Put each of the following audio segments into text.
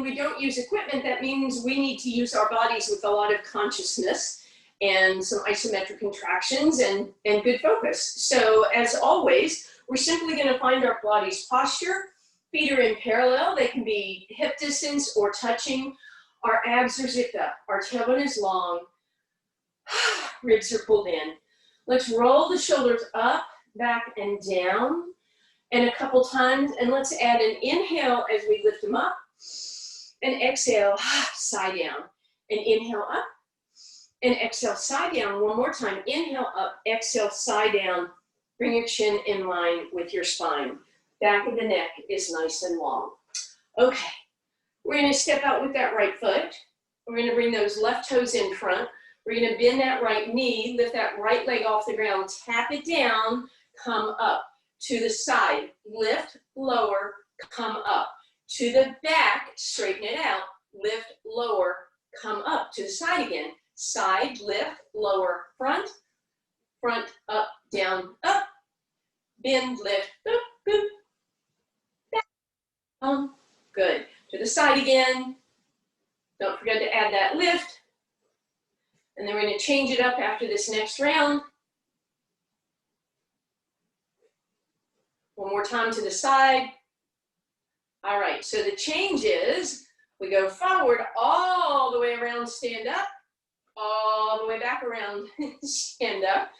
when we don't use equipment, that means we need to use our bodies with a lot of consciousness and some isometric contractions and good focus. So as always, we're simply going to find our body's posture. Feet are in parallel. They can be hip distance or touching. Our abs are zipped up. Our tailbone is long. Ribs are pulled in. Let's roll the shoulders up, back, and down. And a couple times. And let's add an inhale as we lift them up. And exhale, side down. And inhale up. And exhale, side down. One more time. Inhale up, exhale, side down. Bring your chin in line with your spine. Back of the neck is nice and long. Okay, we're going to step out with that right foot. We're going to bring those left toes in front. We're going to bend that right knee, lift that right leg off the ground, tap it down, come up. To the side, lift, lower, come up. To the back, straighten it out, lift, lower, come up. To the side again. Side, lift, lower, front, up, down, up, bend, lift, boop, boop, back, good. To the side again. Don't forget to add that lift. And then we're going to change it up after this next round. One more time to the side. All right, so the change is we go forward all the way around, stand up. All the way back around, stand up.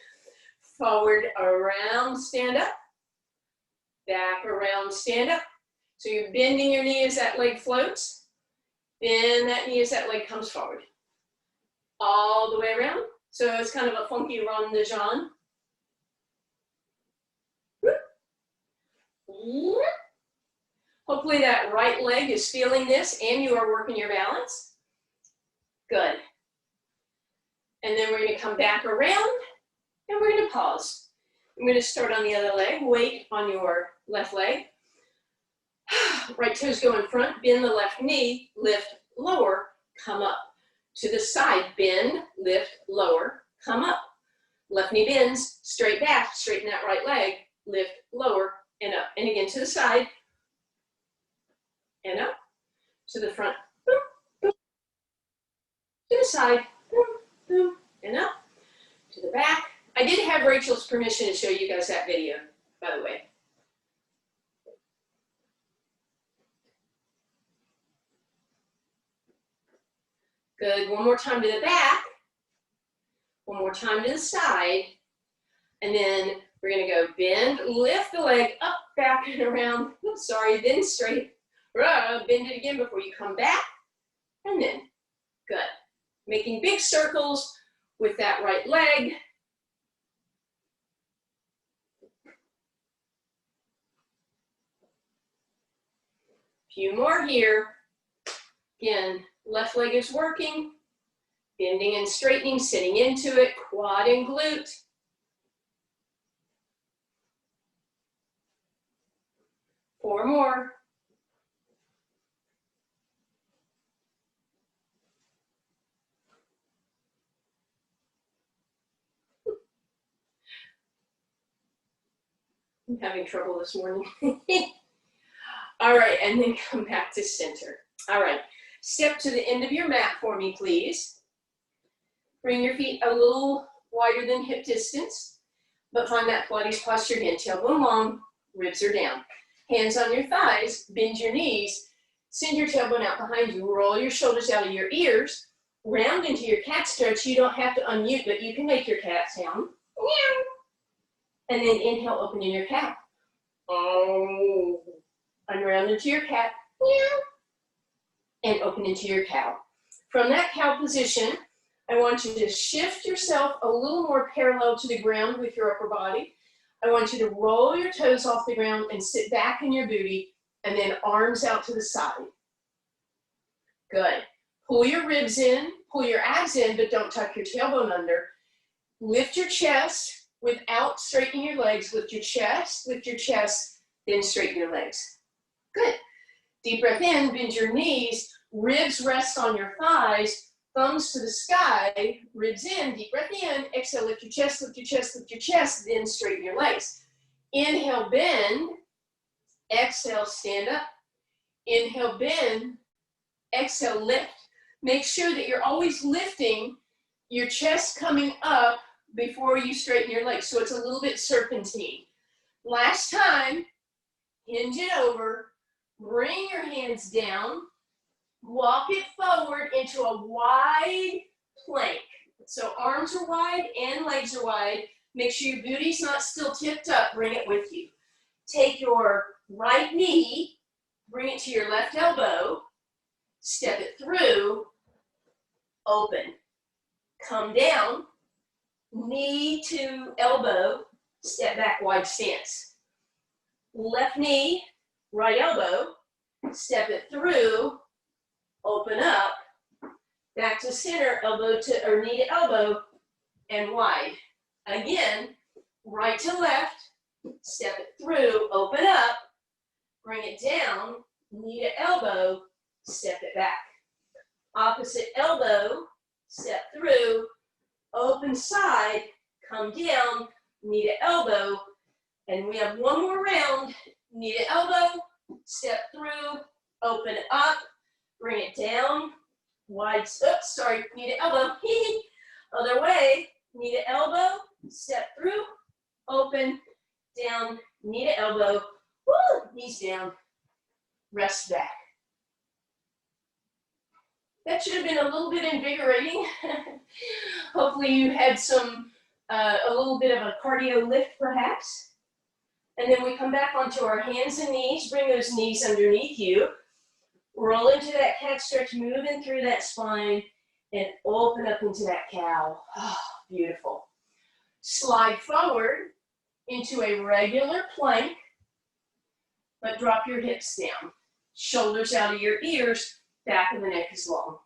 Forward, around, stand up. Back, around, stand up. So you're bending your knee as that leg floats. Bend that knee as that leg comes forward. All the way around. So it's kind of a funky rond de jambe. Hopefully that right leg is feeling this and you are working your balance. Good. And then we're going to come back around and we're going to pause. I'm going to start on the other leg. Weight on your left leg. Right toes go in front. Bend the left knee. Lift, lower, come up. To the side. Bend, lift, lower, come up. Left knee bends. Straight back. Straighten that right leg. Lift, lower, and up. And again to the side. And up. To the front. Boom, boom. To the side. Boom, boom, and up. To the back. I did have Rachel's permission to show you guys that video, by the way. Good. One more time to the back. One more time to the side. And then we're going to go bend, lift the leg up, back, and around. Oops, sorry, then straight. Bend it again before you come back. And then, good. Making big circles with that right leg. Few more here. Again, left leg is working. Bending and straightening, sitting into it, quad and glute. Four more. I'm having trouble this morning. All right, and then come back to center. All right, step to the end of your mat for me, please. Bring your feet a little wider than hip distance, but find that Pilates posture again. Tailbone long, ribs are down. Hands on your thighs, bend your knees, send your tailbone out behind you, roll your shoulders out of your ears, round into your cat stretch. You don't have to unmute, but you can make your cat sound. Meow. And then inhale, open in your cat. Oh. Unround into your cat. Meow. And open into your cow. From that cow position, I want you to shift yourself a little more parallel to the ground with your upper body. I want you to roll your toes off the ground and sit back in your booty, and then arms out to the side. Good. Pull your ribs in, pull your abs in, but don't tuck your tailbone under. Lift your chest without straightening your legs. Lift your chest, then straighten your legs. Good. Deep breath in, bend your knees, ribs rest on your thighs, thumbs to the sky, ribs in, deep breath in, exhale, lift your chest, then straighten your legs. Inhale, bend, exhale, stand up. Inhale, bend, Exhale, lift. Make sure that you're always lifting your chest coming up before you straighten your legs, so it's a little bit serpentine. Last time, hinge it over, bring your hands down, walk it forward into a wide plank. So arms are wide and legs are wide. Make sure your booty's not still tipped up, bring it with you. Take your right knee, bring it to your left elbow, step it through, open. Come down, knee to elbow, step back, wide stance. Left knee, right elbow, step it through, open up, back to center, elbow to, or knee to elbow, and wide. Again, right to left, step it through, open up, bring it down, knee to elbow, step it back. Opposite elbow, step through, open side, come down, knee to elbow, and we have one more round, knee to elbow, step through, open up, bring it down, wide, oops, sorry, knee to elbow, other way, knee to elbow, step through, open, down, knee to elbow, woo, knees down, rest back. That should have been a little bit invigorating. Hopefully you had some, a little bit of a cardio lift perhaps. And then we come back onto our hands and knees, bring those knees underneath you. Roll into that cat stretch, moving through that spine, and open up into that cow. Oh, beautiful. Slide forward into a regular plank, but drop your hips down. Shoulders out of your ears, back of the neck is long.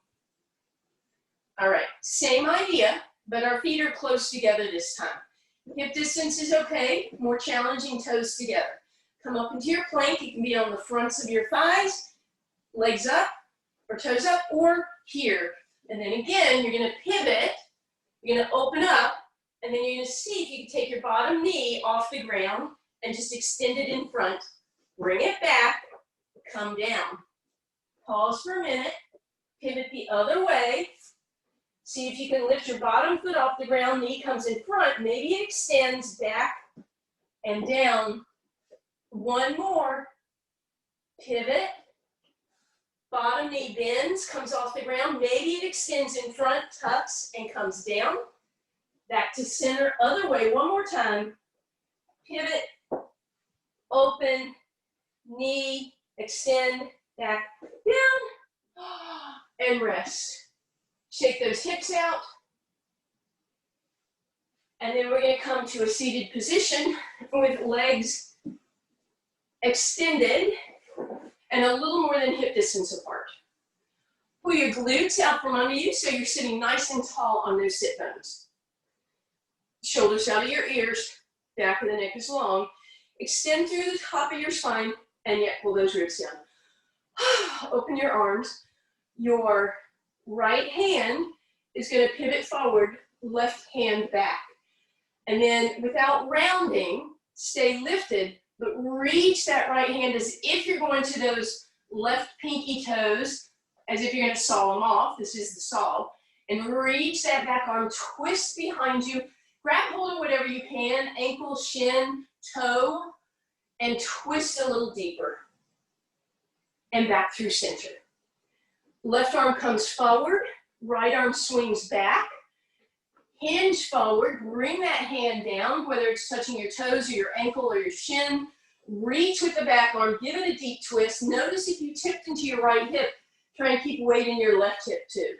All right, same idea, but our feet are close together this time. Hip distance is okay, more challenging, toes together. Come up into your plank, you can be on the fronts of your thighs, legs up, or toes up, or here. And then again, you're gonna pivot, you're gonna open up, and then you're gonna see if you can take your bottom knee off the ground and just extend it in front, bring it back, come down. Pause for a minute, pivot the other way. See if you can lift your bottom foot off the ground, knee comes in front, maybe it extends back and down. One more, pivot, bottom knee bends, comes off the ground, maybe it extends in front, tucks, and comes down. Back to center, other way, one more time. Pivot, open, knee, extend, back, down, and rest. Shake those hips out. And then we're going to come to a seated position with legs extended and a little more than hip distance apart. Pull your glutes out from under you so you're sitting nice and tall on those sit bones. Shoulders out of your ears, back of the neck is long. Extend through the top of your spine and yet pull those ribs down. Open your arms. Your right hand is going to pivot forward, left hand back. And then without rounding, stay lifted, but reach that right hand as if you're going to those left pinky toes, as if you're going to saw them off. This is the saw. And reach that back arm, twist behind you, grab hold of whatever you can, ankle, shin, toe, and twist a little deeper. And back through center. Left arm comes forward, right arm swings back, hinge forward, bring that hand down, whether it's touching your toes or your ankle or your shin, reach with the back arm, give it a deep twist. Notice if you tipped into your right hip, try and keep weight in your left hip too.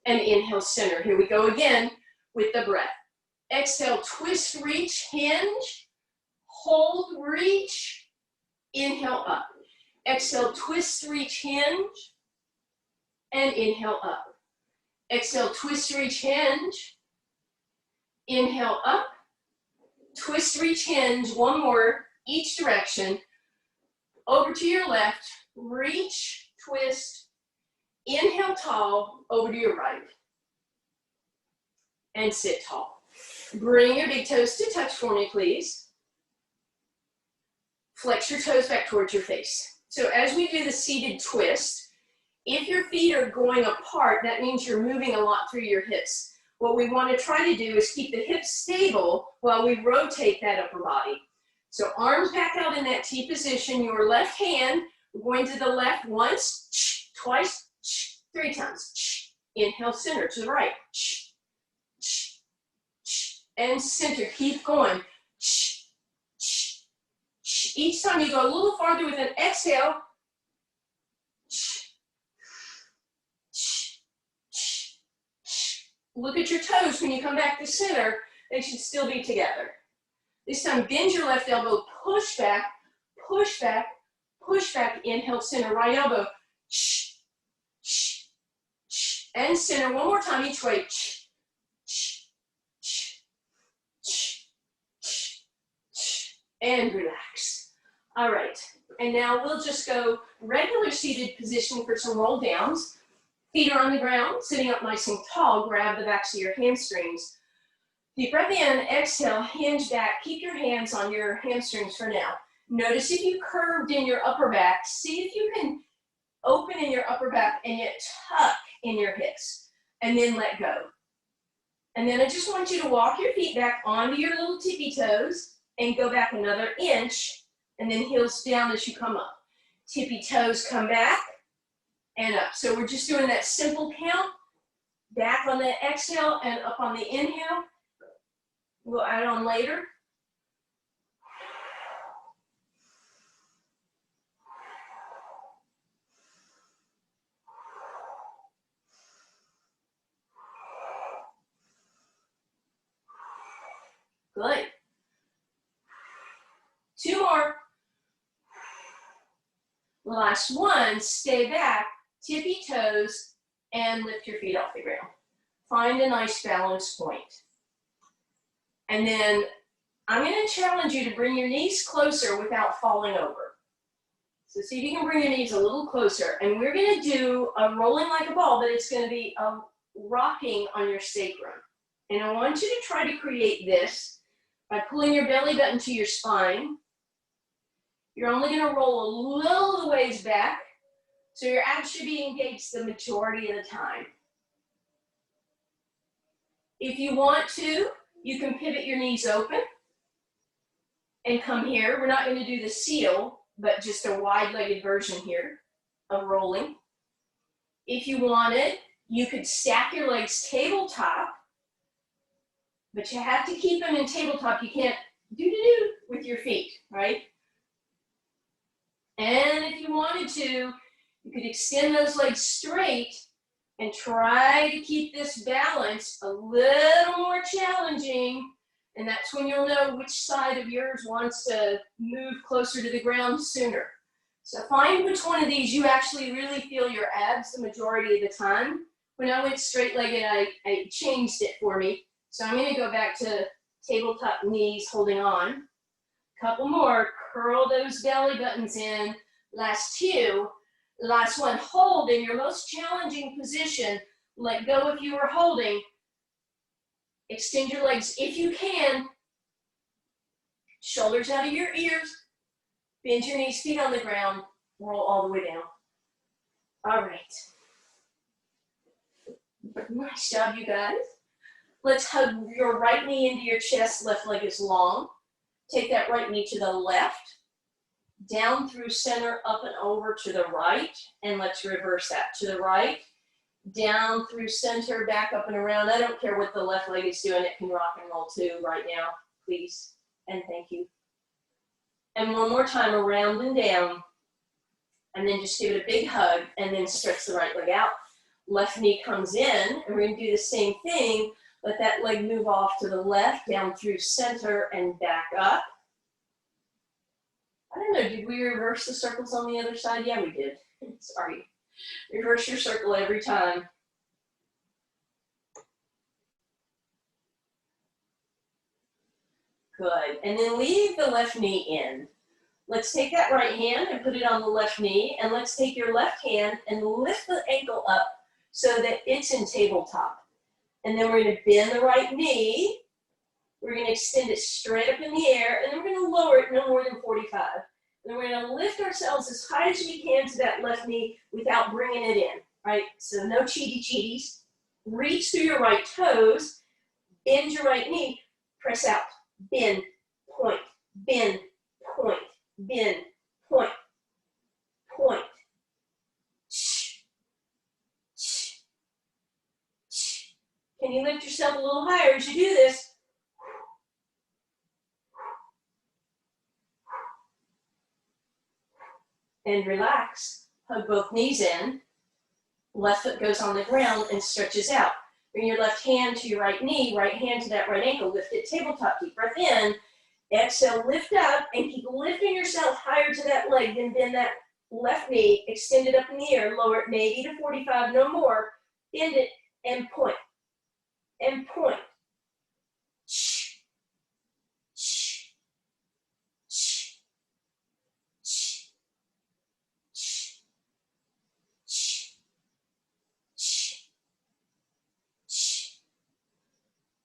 And inhale, center. Here we go again with the breath. Exhale, twist, reach, hinge, hold, reach, inhale up. Exhale, twist, reach, hinge, and inhale up. Exhale, twist, reach, hinge. Inhale up. Twist, reach, hinge. One more, each direction. Over to your left. Reach, twist. Inhale tall. Over to your right. And sit tall. Bring your big toes to touch for me, please. Flex your toes back towards your face. So as we do the seated twist, If your feet are going apart, that means you're moving a lot through your hips. What we want to try to do is keep the hips stable while we rotate that upper body. So arms back out in that T position, your left hand, we're going to the left once, twice, 3 times. Inhale, center to the right. And center, keep going. Each time you go a little farther with an exhale. Look at your toes when you come back to center. They should still be together. This time, bend your left elbow, push back, push back, push back. Inhale, center, right elbow. And center, one more time each way. And relax. All right, and now we'll just go regular seated position for some roll downs. Feet are on the ground, sitting up nice and tall, grab the backs of your hamstrings. Deep breath in, exhale, hinge back, keep your hands on your hamstrings for now. Notice if you curved in your upper back, see if you can open in your upper back and yet tuck in your hips, and then let go. And then I just want you to walk your feet back onto your little tippy toes and go back another inch, and then heels down as you come up. Tippy toes come back and up. So we're just doing that simple count, back on the exhale and up on the inhale. We'll add on later. Good. 2 more. Last one, stay back, tippy toes, and lift your feet off the ground. Find a nice balance point. And then I'm going to challenge you to bring your knees closer without falling over. So see if you can bring your knees a little closer. And we're going to do a rolling like a ball, but it's going to be a rocking on your sacrum. And I want you to try to create this by pulling your belly button to your spine. You're only going to roll a little ways back, so your abs should be engaged the majority of the time. If you want to, you can pivot your knees open and come here. We're not going to do the seal, but just a wide-legged version here of rolling. If you wanted, you could stack your legs tabletop, but you have to keep them in tabletop. You can't do with your feet, right? And if you wanted to, you could extend those legs straight and try to keep this balance a little more challenging. And that's when you'll know which side of yours wants to move closer to the ground sooner. So find which one of these you actually really feel your abs the majority of the time. When I went straight-legged, I changed it for me. So I'm going to go back to tabletop knees holding on. Couple more, curl those belly buttons in. Last 2, last one, hold in your most challenging position. Let go if you were holding. Extend your legs if you can. Shoulders out of your ears. Bend your knees, feet on the ground. Roll all the way down. All right. Nice job, you guys. Let's hug your right knee into your chest. Left leg is long. Take that right knee to the left, down through center, up and over to the right, and let's reverse that. To the right, down through center, back up and around. I don't care what the left leg is doing. It can rock and roll too right now, please, and thank you. And one more time, around and down, and then just give it a big hug, and then stretch the right leg out. Left knee comes in, and we're going to do the same thing. Let that leg move off to the left, down through center, and back up. I don't know, did we reverse the circles on the other side? Yeah, we did. Sorry. Reverse your circle every time. Good. And then leave the left knee in. Let's take that right hand and put it on the left knee, and let's take your left hand and lift the ankle up so that it's in tabletop. And then we're going to bend the right knee. We're going to extend it straight up in the air, and then we're going to lower it no more than 45. And then we're going to lift ourselves as high as we can to that left knee without bringing it in, right? So no cheaty-cheaties. Reach through your right toes, bend your right knee, press out, bend, point, bend, point, bend, point, point. Can you lift yourself a little higher as you do this? And relax. Hug both knees in. Left foot goes on the ground and stretches out. Bring your left hand to your right knee, right hand to that right ankle. Lift it tabletop. Deep breath in. Exhale, lift up, and keep lifting yourself higher to that leg. Then bend that left knee, extend it up in the air, lower it maybe to 45, no more. Bend it and point. And point.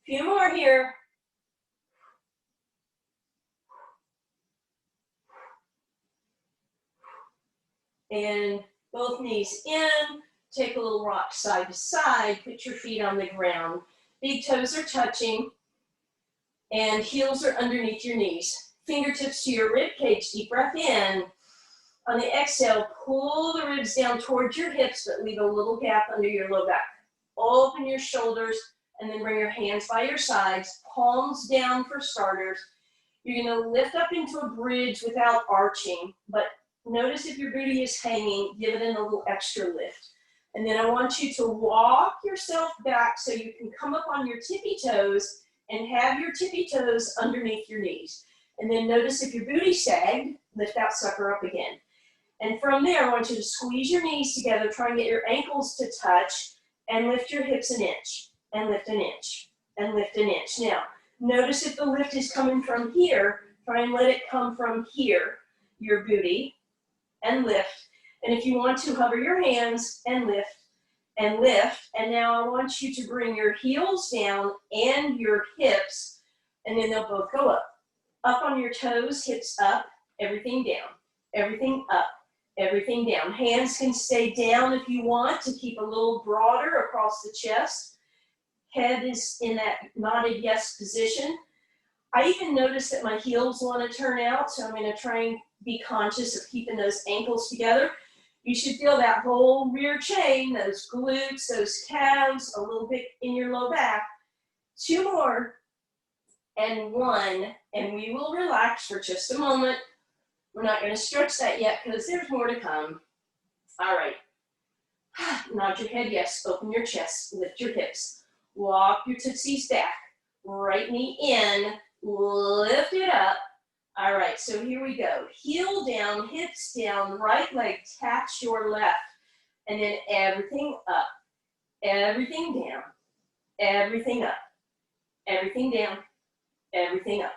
Few more here. And both knees in. Take a little rock side to side. Put your feet on the ground. Big toes are touching. And heels are underneath your knees. Fingertips to your rib cage. Deep breath in. On the exhale, pull the ribs down towards your hips, but leave a little gap under your low back. Open your shoulders, and then bring your hands by your sides. Palms down for starters. You're going to lift up into a bridge without arching, but notice if your booty is hanging, give it a little extra lift. And then I want you to walk yourself back so you can come up on your tippy toes and have your tippy toes underneath your knees. And then notice if your booty sagged, lift that sucker up again. And from there, I want you to squeeze your knees together, try and get your ankles to touch, and lift your hips an inch, and lift an inch, and lift an inch. Now, notice if the lift is coming from here, try and let it come from here, your booty, and lift. And if you want to, hover your hands and lift, and lift. And now I want you to bring your heels down and your hips, and then they'll both go up. Up on your toes, hips up, everything down, everything up, everything down. Hands can stay down if you want to keep a little broader across the chest. Head is in that nodded yes position. I even notice that my heels want to turn out, so I'm going to try and be conscious of keeping those ankles together. You should feel that whole rear chain, those glutes, those calves, a little bit in your low back. 2 more, and 1, and we will relax for just a moment. We're not going to stretch that yet because there's more to come. All right. Nod your head yes, open your chest, lift your hips. Walk your tootsies back, right knee in, lift it up. All right, so here we go. Heel down, hips down, right leg taps your left, and then everything up, everything down, everything up, everything down, everything up.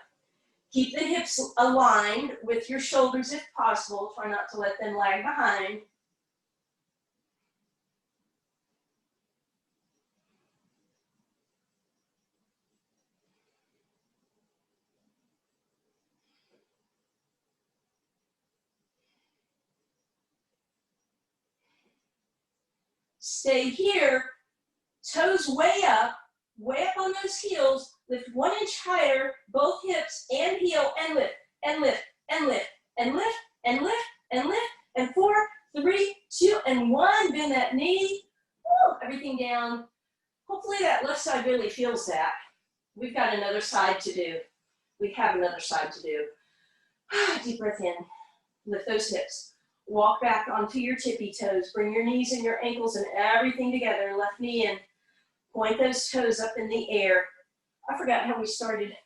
Keep the hips aligned with your shoulders if possible. Try not to let them lag behind. Stay here, toes way up on those heels, lift 1 inch higher, both hips and heel, and lift, and lift, and lift, and lift, and lift, and lift, and 4, 3, 2, and 1, bend that knee, woo, everything down. Hopefully that left side really feels that. We've got another side to do. We have another side to do. Deep breath in, lift those hips. Walk back onto your tippy toes. Bring your knees and your ankles and everything together. Left knee in. Point those toes up in the air. I forgot how we started.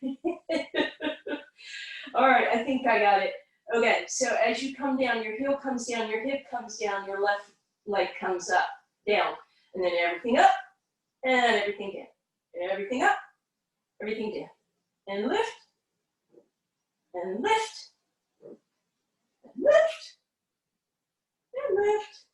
All right, I think I got it. Okay, so as you come down, your heel comes down, your hip comes down, your left leg comes up, down. And then everything up, and everything down. And everything up, everything down. And lift, and lift, and lift. And lift.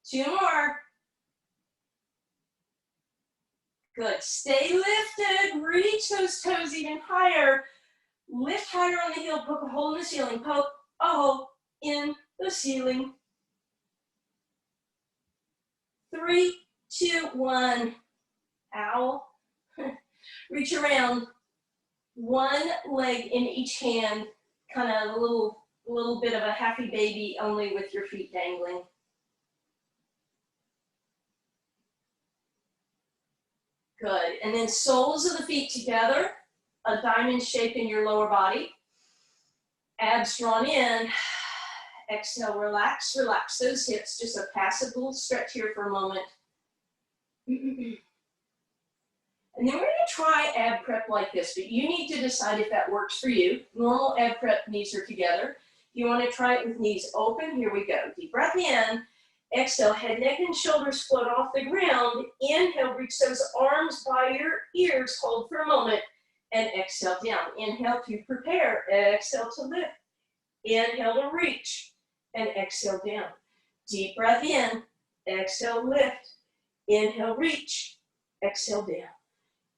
2 more. Good. Stay lifted. Reach those toes even higher. Lift higher on the heel. Poke a hole in the ceiling. Poke a hole in the ceiling. 3, 2, 1. Ow. Reach around. One leg in each hand. Kind of a little bit of a happy baby, only with your feet dangling. Good. And then soles of the feet together, a diamond shape in your lower body. Abs drawn in. Exhale, relax, relax those hips. Just a passive little stretch here for a moment. And then we're going to try ab prep like this, but you need to decide if that works for you. Normal ab prep, knees are together. If you want to try it with knees open, here we go. Deep breath in. Exhale, head, neck, and shoulders float off the ground. Inhale, reach those arms by your ears. Hold for a moment. And exhale down. Inhale to prepare. Exhale to lift. Inhale to reach. And exhale down. Deep breath in. Exhale, lift. Inhale, reach. Exhale down.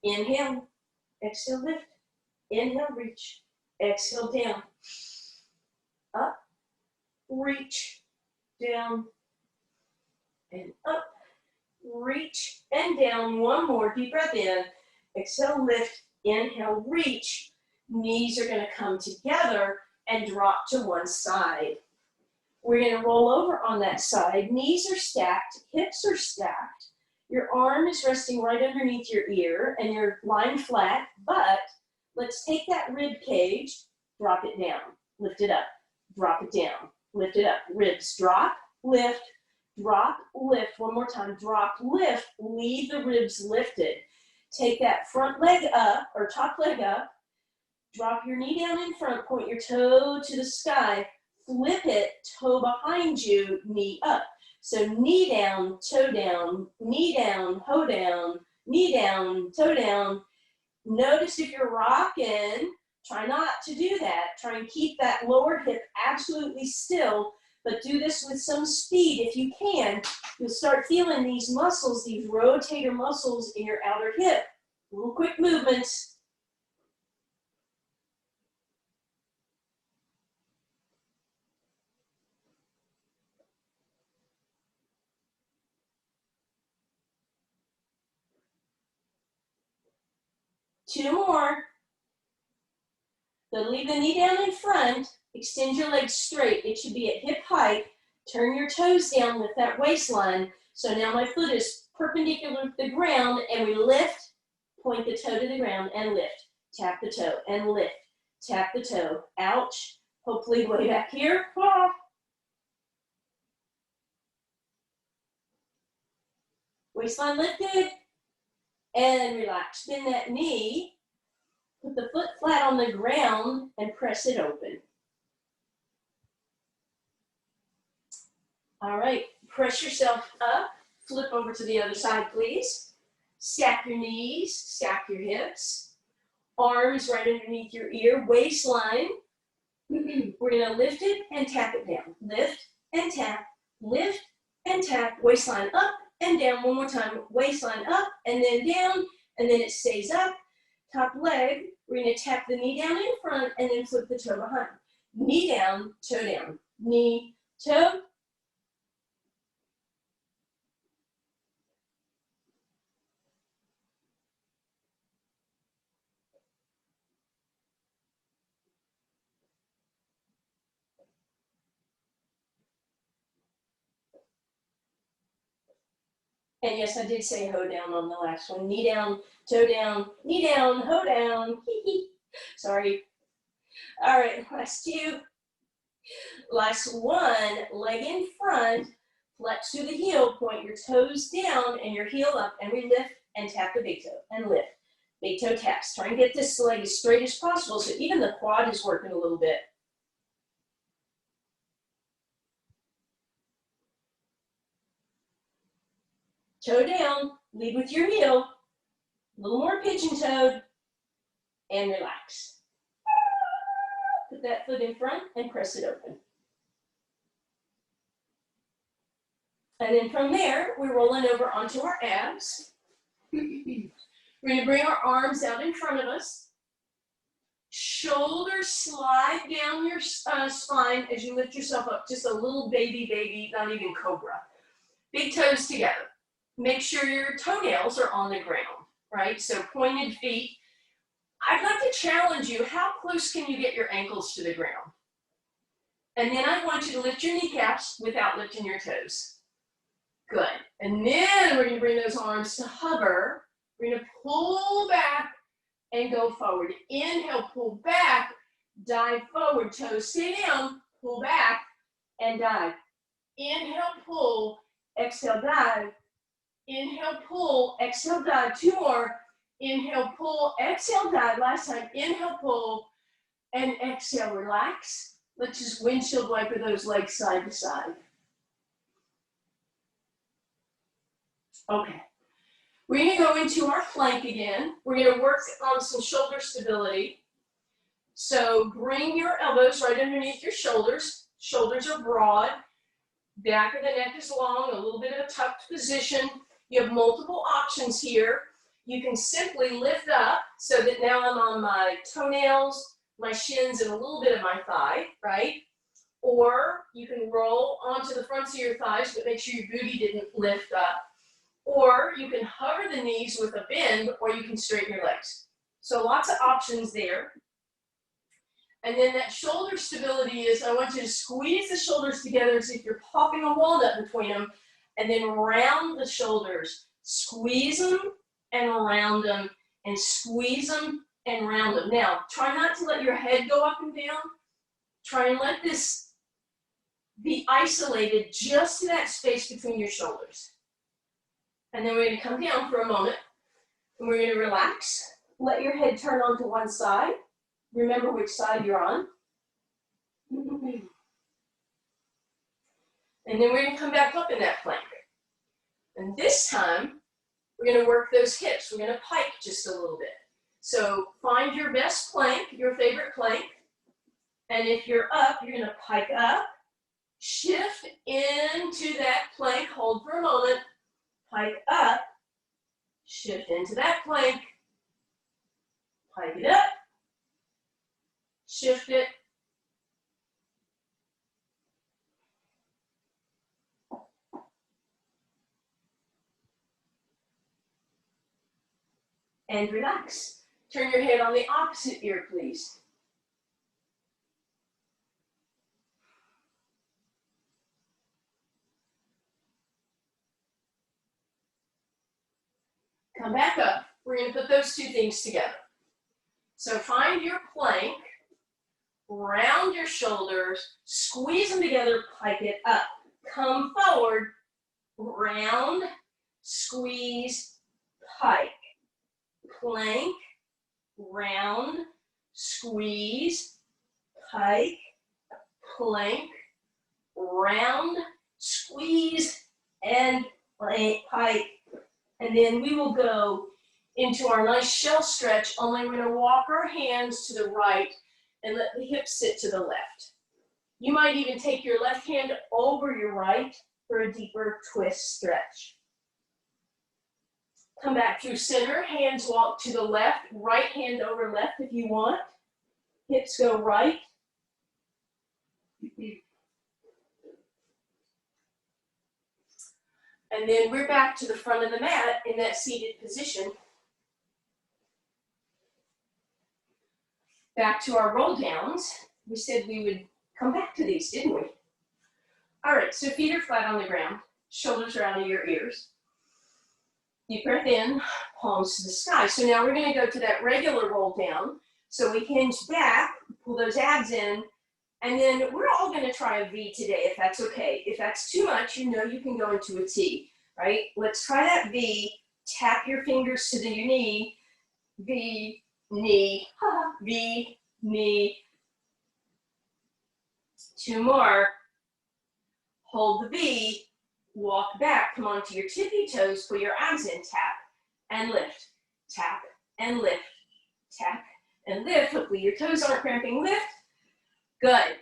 Inhale. Exhale, lift. Inhale, reach. Exhale down. Up. Reach. Down. And up, reach, and down. One more, deep breath in. Exhale, lift, inhale, reach. Knees are gonna come together and drop to one side. We're gonna roll over on that side. Knees are stacked, hips are stacked. Your arm is resting right underneath your ear and you're lying flat, but let's take that rib cage, drop it down, lift it up, drop it down, lift it up. Ribs drop, lift, drop, lift. One more time. Drop, lift. Leave the ribs lifted. Take that front leg up, or top leg up. Drop your knee down in front. Point your toe to the sky. Flip it, toe behind you, knee up. So knee down, toe down, knee down, toe down, knee down, toe down. Notice if you're rocking, try not to do that. Try and keep that lower hip absolutely still. But do this with some speed if you can. You'll start feeling these muscles, these rotator muscles in your outer hip. Little quick movements. Two more. Then leave the knee down in front. Extend your legs straight. It should be at hip height. Turn your toes down with that waistline. So now my foot is perpendicular to the ground and we lift, point the toe to the ground and lift. Tap the toe and lift. Tap the toe. Ouch. Hopefully way back here. Waistline lifted. And relax. Bend that knee. Put the foot flat on the ground and press it open. All right, press yourself up. Flip over to the other side, please. Stack your knees, stack your hips. Arms right underneath your ear, waistline. We're gonna lift it and tap it down. Lift and tap, lift and tap. Waistline up and down. One more time. Waistline up and then down, and then it stays up. Top leg, we're gonna tap the knee down in front and then flip the toe behind. Knee down, toe down. Knee, toe. And yes, I did say hoe down on the last one. Knee down, toe down, knee down, hoe down. Sorry. All right, last two. Last one, leg in front, flex through the heel, point your toes down and your heel up, and we lift and tap the big toe and lift. Big toe taps. Try and get this leg as straight as possible so even the quad is working a little bit. Toe down, lead with your heel, a little more pigeon-toed, and relax. Put that foot in front and press it open. And then from there, we're rolling over onto our abs. We're gonna bring our arms out in front of us. Shoulders slide down your spine as you lift yourself up, just a little baby, not even cobra. Big toes together. Make sure your toenails are on the ground, right? So pointed feet. I'd like to challenge you, how close can you get your ankles to the ground? And then I want you to lift your kneecaps without lifting your toes. Good. And then we're gonna bring those arms to hover. We're gonna pull back and go forward. Inhale, pull back, dive forward, toes stay down, pull back, and dive. Inhale, pull, exhale, dive. Inhale, pull, exhale, dive. Two more. Inhale, pull, exhale, dive. Last time, inhale, pull, and exhale, relax. Let's just windshield wiper those legs side to side. Okay. We're gonna go into our plank again. We're gonna work on some shoulder stability. So bring your elbows right underneath your shoulders. Shoulders are broad. Back of the neck is long, a little bit of a tucked position. You have multiple options here. You can simply lift up so that now I'm on my toenails, my shins, and a little bit of my thigh, right? Or you can roll onto the fronts of your thighs, but make sure your booty didn't lift up. Or you can hover the knees with a bend, or you can straighten your legs. So lots of options there. And then that shoulder stability is, I want you to squeeze the shoulders together as if you're popping a walnut between them, and then round the shoulders. Squeeze them and round them, and squeeze them and round them. Now, try not to let your head go up and down. Try and let this be isolated just to that space between your shoulders. And then we're going to come down for a moment, and we're going to relax. Let your head turn onto one side. Remember which side you're on. And then we're going to come back up in that plank. And this time, we're going to work those hips. We're going to pike just a little bit. So find your best plank, your favorite plank. And if you're up, you're going to pike up. Shift into that plank. Hold for a moment. Pike up. Shift into that plank. Pike it up. Shift it. And relax. Turn your head on the opposite ear, please. Come back up. We're going to put those two things together. So find your plank, round your shoulders, squeeze them together, pike it up. Come forward, round, squeeze, pike. Plank, round, squeeze, pike, plank, round, squeeze, and plank, pike. And then we will go into our nice shell stretch, only we're going to walk our hands to the right and let the hips sit to the left. You might even take your left hand over your right for a deeper twist stretch. Come back through center, hands walk to the left, right hand over left if you want. Hips go right. And then we're back to the front of the mat in that seated position. Back to our roll downs. We said we would come back to these, didn't we? All right, so feet are flat on the ground. Shoulders are out of your ears. Deep breath in, palms to the sky. So now we're going to go to that regular roll down. So we hinge back, pull those abs in, and then we're all going to try a V today, if that's okay. If that's too much, you know you can go into a T, right? Let's try that V. Tap your fingers to your knee. V, knee, V, knee. Two more. Hold the V. Walk back, come onto your tippy toes, pull your abs in, tap and lift, tap and lift, tap and lift. Hopefully your toes aren't cramping, lift. Good.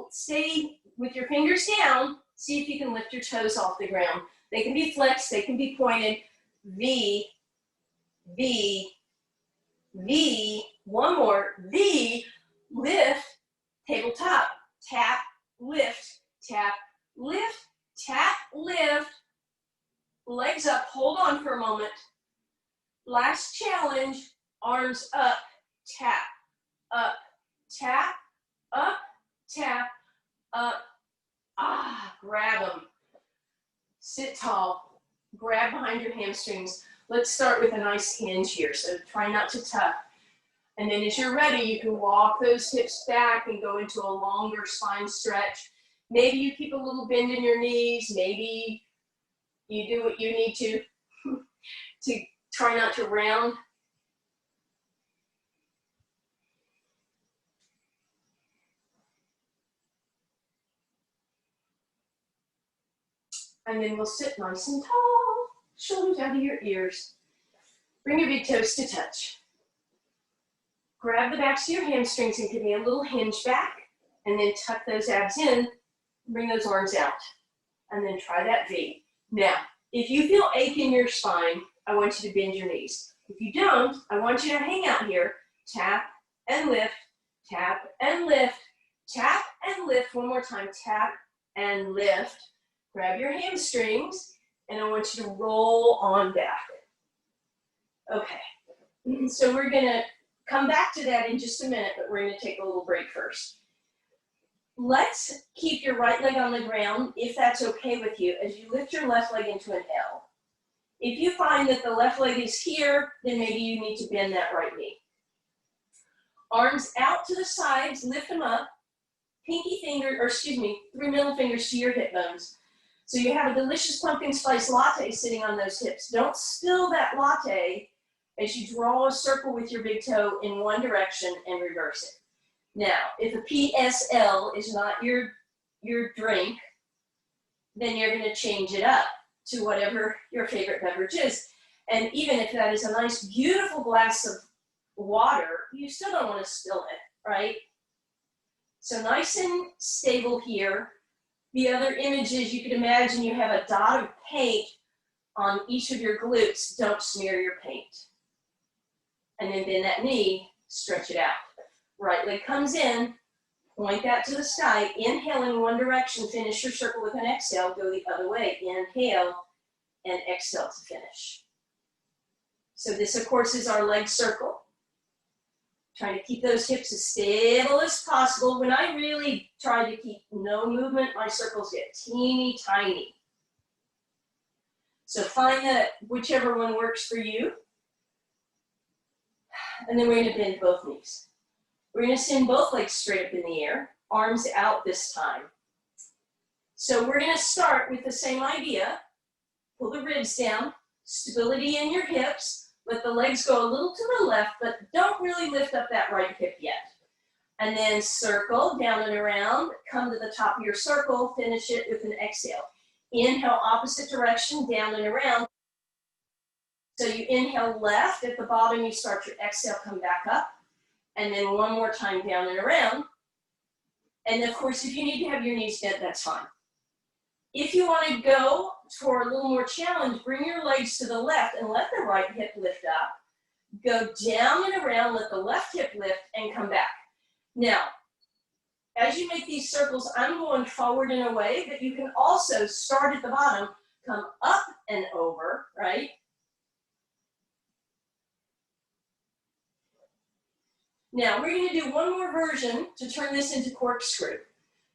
Stay with your fingers down, See if you can lift your toes off the ground. They can be flexed, they can be pointed. V, V, V, one more, V, lift, tabletop, tap, lift, tap, lift, tap, lift, legs up, hold on for a moment. Last challenge, arms up, tap, up, tap, up, tap, up, grab them. Sit tall, grab behind your hamstrings. Let's start with a nice hinge here, so try not to tuck. And then as you're ready, you can walk those hips back and go into a longer spine stretch. Maybe you keep a little bend in your knees. Maybe you do what you need to try not to round. And then we'll sit nice and tall, shoulders out of your ears. Bring your big toes to touch. Grab the backs of your hamstrings and give me a little hinge back, and then tuck those abs in, bring those arms out, and then try that V. Now, if you feel ache in your spine, I want you to bend your knees. If you don't, I want you to hang out here, tap and lift, tap and lift, tap and lift. One more time, tap and lift. Grab your hamstrings, and I want you to roll on back. Okay, so we're gonna come back to that in just a minute, but we're gonna take a little break first. Let's keep your right leg on the ground, if that's okay with you, as you lift your left leg into an L. If you find that the left leg is here, then maybe you need to bend that right knee. Arms out to the sides, lift them up. Three middle fingers to your hip bones. So you have a delicious pumpkin spice latte sitting on those hips. Don't spill that latte as you draw a circle with your big toe in one direction and reverse it. Now, if a PSL is not your drink, then you're going to change it up to whatever your favorite beverage is. And even if that is a nice, beautiful glass of water, you still don't want to spill it, right? So nice and stable here. The other image is you can imagine you have a dot of paint on each of your glutes. Don't smear your paint. And then bend that knee, stretch it out. Right leg comes in, point that to the sky, inhale in one direction, finish your circle with an exhale, go the other way, inhale and exhale to finish. So this, of course, is our leg circle. Trying to keep those hips as stable as possible. When I really try to keep no movement, my circles get teeny tiny. So find that whichever one works for you. And then we're going to bend both knees. We're going to send both legs straight up in the air, arms out this time. So we're going to start with the same idea. Pull the ribs down, stability in your hips. Let the legs go a little to the left, but don't really lift up that right hip yet. And then circle down and around, come to the top of your circle, finish it with an exhale. Inhale, opposite direction, down and around. So you inhale left, at the bottom you start your exhale, come back up. And then one more time down and around. And of course, if you need to have your knees bent, that's fine. If you want to go for a little more challenge, bring your legs to the left and let the right hip lift up. Go down and around, let the left hip lift and come back. Now, as you make these circles, I'm going forward and away, but you can also start at the bottom, come up and over, right? Now, we're going to do one more version to turn this into corkscrew.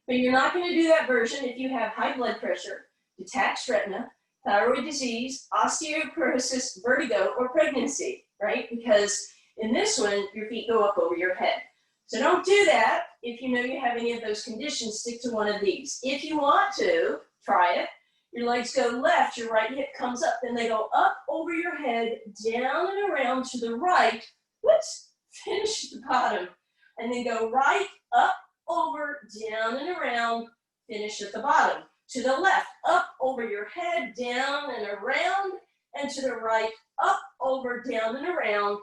But you're not going to do that version if you have high blood pressure, detached retina, thyroid disease, osteoporosis, vertigo, or pregnancy, right? Because in this one, your feet go up over your head. So don't do that. If you know you have any of those conditions, stick to one of these. If you want to, try it. Your legs go left, your right hip comes up, then they go up over your head, down and around to the right. Whoops, finish at the bottom. And then go right, up, over, down and around, finish at the bottom. To the left, up over your head, down and around, and to the right, up, over, down and around.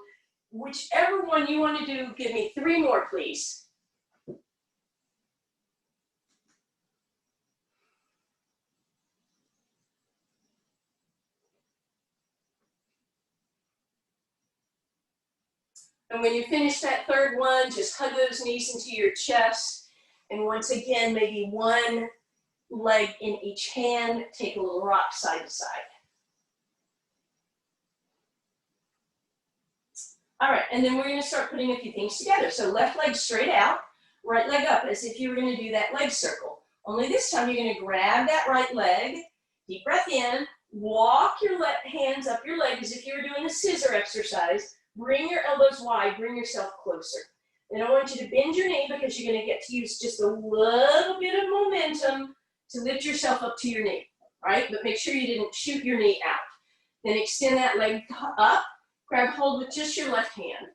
Whichever one you want to do, give me 3 more, please. And when you finish that third one, just hug those knees into your chest. And once again, maybe one leg in each hand. Take a little rock side to side. All right, and then we're going to start putting a few things together. So left leg straight out, right leg up, as if you were going to do that leg circle. Only this time you're going to grab that right leg, deep breath in, walk your hands up your leg as if you were doing a scissor exercise. Bring your elbows wide, bring yourself closer. Then I want you to bend your knee because you're going to get to use just a little bit of momentum to lift yourself up to your knee, right? But make sure you didn't shoot your knee out. Then extend that leg up. Grab hold with just your left hand.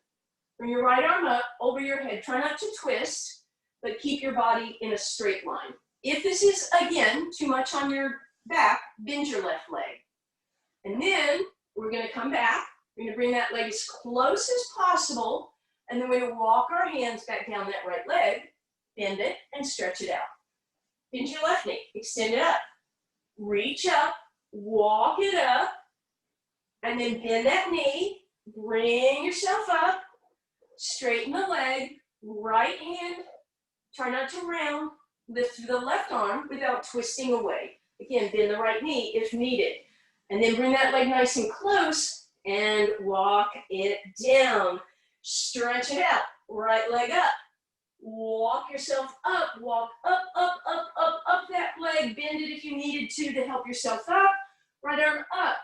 Bring your right arm up over your head. Try not to twist, but keep your body in a straight line. If this is, again, too much on your back, bend your left leg. And then we're going to come back. We're going to bring that leg as close as possible, and then we're going to walk our hands back down that right leg, bend it, and stretch it out. Bend your left knee. Extend it up. Reach up. Walk it up. And then bend that knee, bring yourself up, straighten the leg, right hand, try not to round, lift through the left arm without twisting away. Again, bend the right knee if needed. And then bring that leg nice and close and walk it down. Stretch it out, right leg up. Walk yourself up, walk up, up, up, up, up that leg. Bend it if you needed to help yourself up. Right arm up.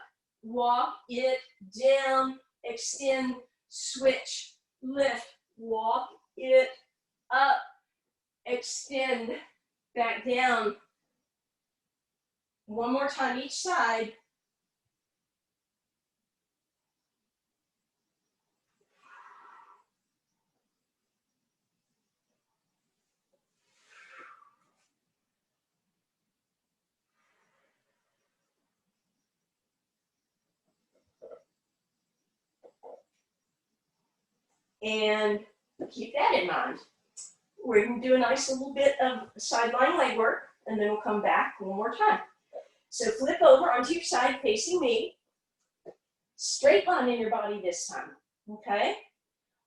Walk it down, extend, switch, lift, walk it up, extend, back down. One more time each side. And keep that in mind. We're going to do a nice little bit of sideline leg work, and then we'll come back one more time. So flip over onto your side facing me. Straight line in your body this time, okay?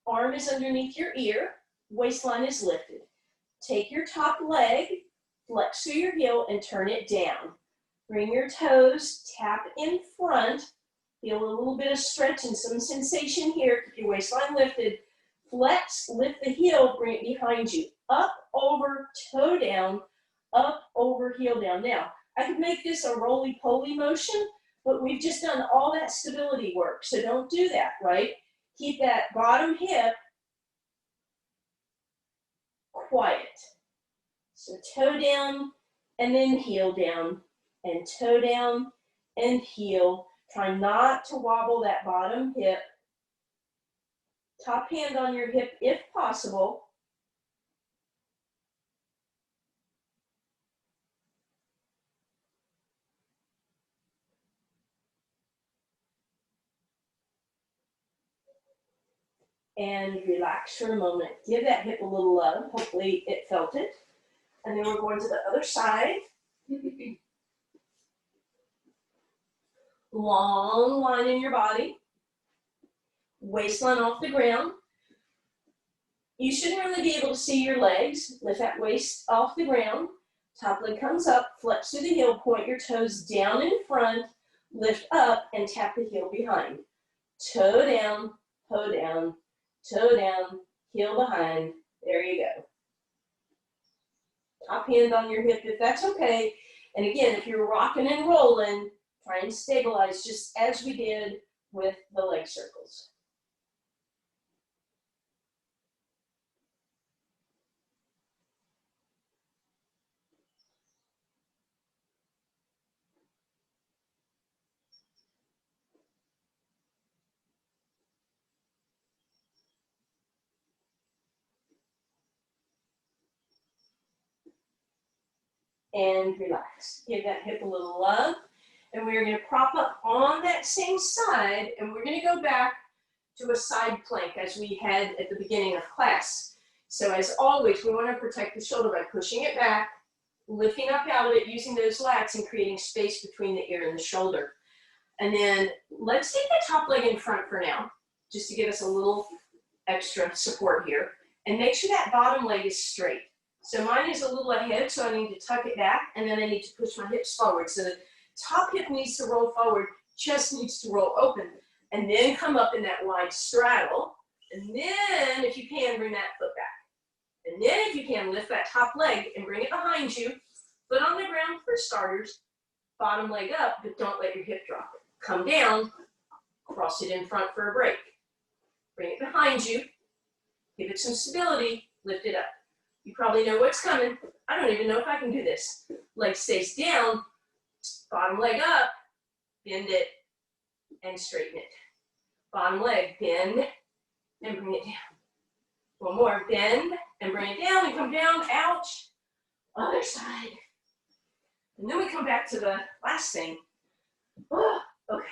Arm is underneath your ear, waistline is lifted. Take your top leg, flex through your heel, and turn it down. Bring your toes, tap in front. Feel a little bit of stretch and some sensation here. Keep your waistline lifted. Flex, lift the heel, bring it behind you. Up, over, toe down, up, over, heel down. Now, I could make this a roly-poly motion, but we've just done all that stability work, so don't do that, right? Keep that bottom hip quiet. So toe down, and then heel down, and toe down, and heel. Try not to wobble that bottom hip. Top hand on your hip if possible. And relax for a moment. Give that hip a little love. Hopefully it felt it. And then we're going to the other side. Long line in your body. Waistline off the ground. You shouldn't really be able to see your legs. Lift that waist off the ground. Top leg comes up, flex through the heel, point your toes down in front, lift up, and tap the heel behind. Toe down, toe down, toe down, heel behind. There you go. Top hand on your hip if that's okay. And again, if you're rocking and rolling, try and stabilize just as we did with the leg circles. And relax. Give that hip a little love. And we're going to prop up on that same side, and we're going to go back to a side plank as we had at the beginning of class. So as always, we want to protect the shoulder by pushing it back, lifting up out of it, using those lats and creating space between the ear and the shoulder. And then let's take the top leg in front for now, just to give us a little extra support here. And make sure that bottom leg is straight. So mine is a little ahead, so I need to tuck it back, and then I need to push my hips forward. So the top hip needs to roll forward, chest needs to roll open, and then come up in that wide straddle. And then, if you can, bring that foot back. And then, if you can, lift that top leg and bring it behind you. Foot on the ground for starters, bottom leg up, but don't let your hip drop. Come down, cross it in front for a break. Bring it behind you, give it some stability, lift it up. You probably know what's coming. I don't even know if I can do this. Leg stays down, bottom leg up, bend it, and straighten it. Bottom leg, bend, and bring it down. One more, bend, and bring it down, and come down, ouch. Other side. And then we come back to the last thing. Oh, okay.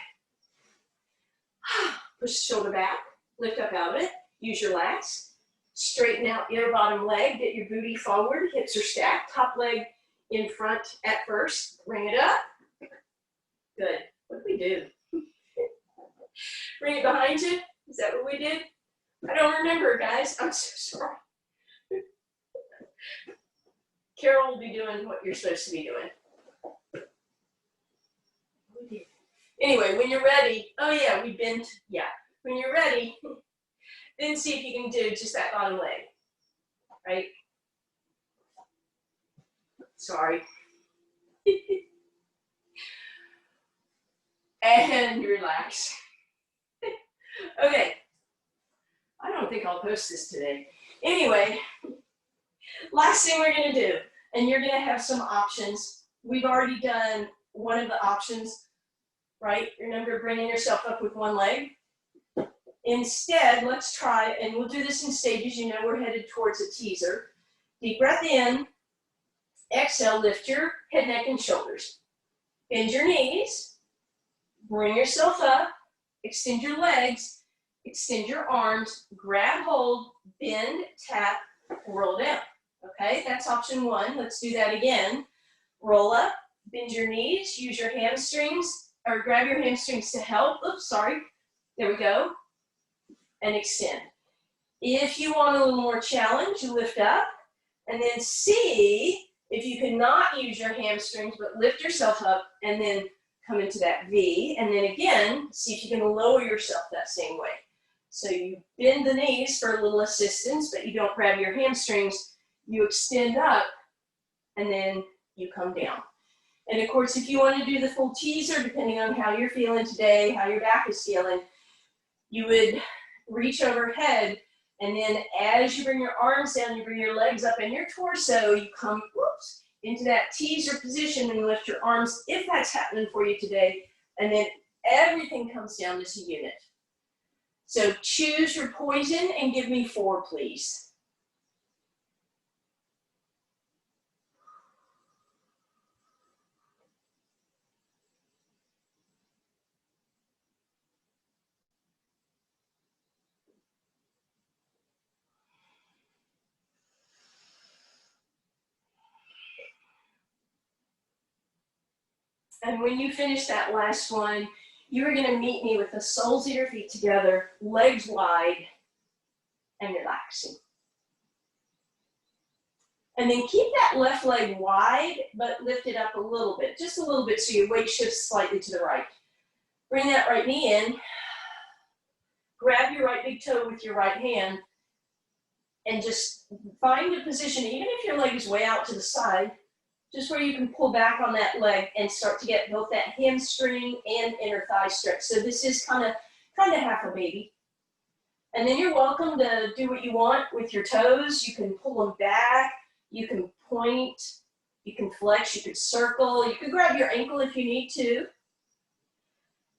Push the shoulder back, lift up out of it, use your lats. Straighten out your bottom leg, get your booty forward, hips are stacked, top leg in front at first, bring it up. Good. What did we do? Bring it behind you. Is that what we did? I don't remember, guys. I'm so sorry. Carol will be doing what you're supposed to be doing. Anyway, when you're ready, oh yeah, we bent, yeah. When you're ready, then see if you can do just that bottom leg, right? Sorry. And relax. Okay. I don't think I'll post this today. Anyway, last thing we're gonna do, and you're gonna have some options. We've already done one of the options, right? Remember bringing yourself up with one leg? Instead, let's try, and we'll do this in stages. You know we're headed towards a teaser. Deep breath in. Exhale, lift your head, neck, and shoulders. Bend your knees. Bring yourself up. Extend your legs. Extend your arms. Grab hold. Bend, tap, roll down. Okay, that's option one. Let's do that again. Roll up. Bend your knees. Use your hamstrings, or grab your hamstrings to help. Oops, sorry. There we go. And extend. If you want a little more challenge, you lift up and then see if you cannot use your hamstrings, but lift yourself up and then come into that V. And then again, see if you can lower yourself that same way. So you bend the knees for a little assistance, but you don't grab your hamstrings. You extend up and then you come down. And of course, if you want to do the full teaser, depending on how you're feeling today, how your back is feeling, you would reach overhead, and then as you bring your arms down, you bring your legs up and your torso, you come, whoops, into that teaser position and lift your arms, if that's happening for you today, and then everything comes down as a unit. So choose your poison and give me 4, please. And when you finish that last one, you're going to meet me with the soles of your feet together, legs wide, and relaxing. And then keep that left leg wide, but lift it up a little bit, just a little bit, so your weight shifts slightly to the right. Bring that right knee in. Grab your right big toe with your right hand, and just find a position, even if your leg is way out to the side, just where you can pull back on that leg and start to get both that hamstring and inner thigh stretch. So this is kind of half a baby. And then you're welcome to do what you want with your toes. You can pull them back, you can point, you can flex, you could circle, you could grab your ankle if you need to.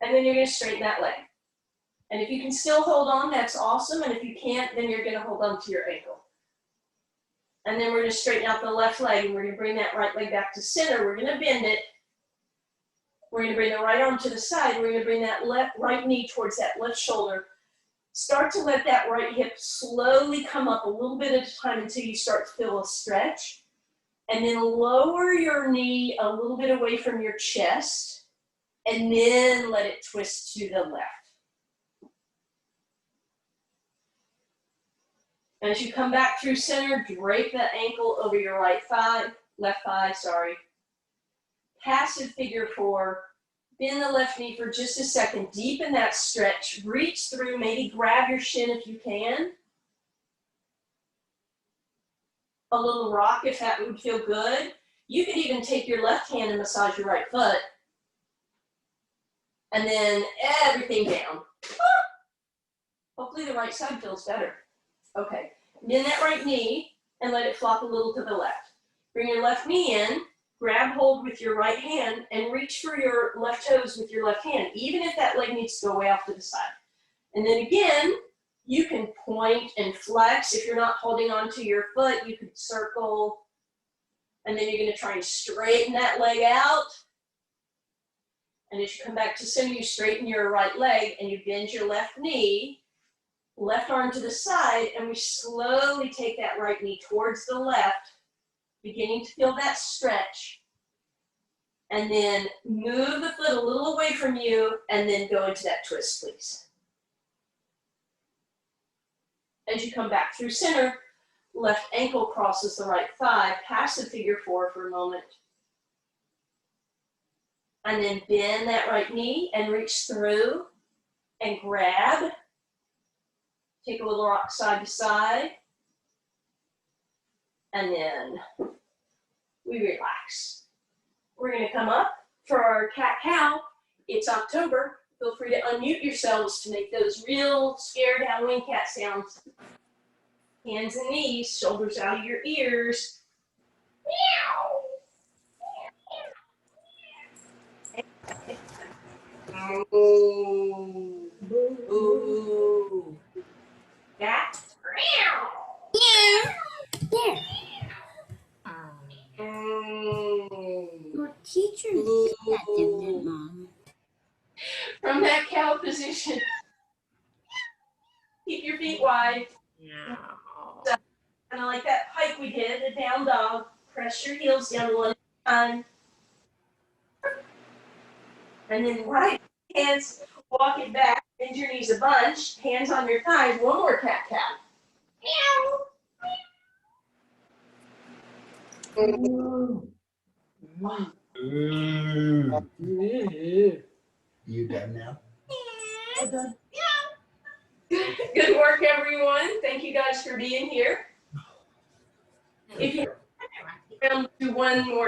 And then you're going to straighten that leg. And if you can still hold on, that's awesome. And if you can't, then you're going to hold on to your ankle. And then we're going to straighten out the left leg, and we're going to bring that right leg back to center. We're going to bend it. We're going to bring the right arm to the side. We're going to bring that right knee towards that left shoulder. Start to let that right hip slowly come up a little bit at a time until you start to feel a stretch. And then lower your knee a little bit away from your chest, and then let it twist to the left. As you come back through center, drape that ankle over your left thigh, sorry. Passive figure four. Bend the left knee for just a second. Deepen that stretch. Reach through, maybe grab your shin if you can. A little rock if that would feel good. You could even take your left hand and massage your right foot. And then everything down. Hopefully the right side feels better. Okay, bend that right knee and let it flop a little to the left. Bring your left knee in, grab hold with your right hand and reach for your left toes with your left hand, even if that leg needs to go way off to the side. And then again, you can point and flex. If you're not holding onto your foot, you could circle. And then you're gonna try and straighten that leg out. And as you come back to center, you straighten your right leg and you bend your left knee, left arm to the side, and we slowly take that right knee towards the left, beginning to feel that stretch. And then move the foot a little away from you and then go into that twist, please. As you come back through center, left ankle crosses the right thigh, passive figure four for a moment. And then bend that right knee and reach through and grab. Take a little rock side to side. And then we relax. We're gonna come up for our cat-cow. It's October. Feel free to unmute yourselves to make those real scared Halloween cat sounds. Hands and knees, shoulders out of your ears. Meow. Ooh. Ooh. That. Meow. There. Your teacher said that, didn't it, Mom? From that cow position, keep your feet wide. Kind of like that hike we did, a down dog. Press your heels down one time. And then right hands, walk it back, bend your knees a bunch, hands on your thighs, one more cat-cow. Meow. You done now? I'm done. Good work, everyone. Thank you guys for being here. If you do one more